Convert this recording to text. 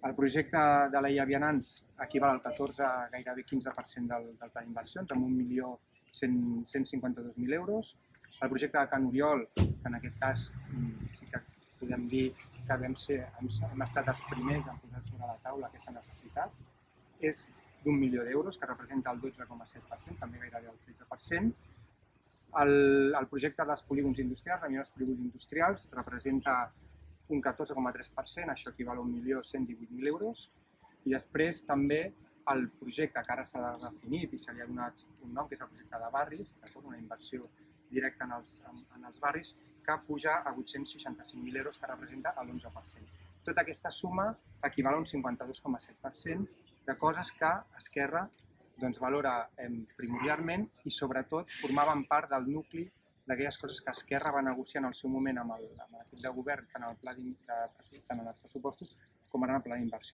El projecte de la IA Vianants equival al 14, gairebé 15% del pla d'inversions, amb 1.152.000 euros. El projecte de Can Oriol, que en aquest cas sí que podem dir que hem estat els primers en posar sobre la taula aquesta necessitat, és d'1 milió d'euros, que representa el 12,7%, també gairebé el 13%. El projecte dels polígons industrials, la millora dels polígons industrials, representa un 14,3%, això equival a 1.118.000 euros. I després també el projecte que ara s'ha definit i se li ha donat un nom, que és el projecte de barris, una inversió directa en els barris, que puja a 865.000 euros, que representa l'11%. Tota aquesta suma equival a un 52,7% de coses que Esquerra valora primordialment i sobretot formaven part del nucli d'aquelles coses que Esquerra va negociar en el seu moment amb l'equip de govern, tant en els pressupostos com ara en el pla d'inversió.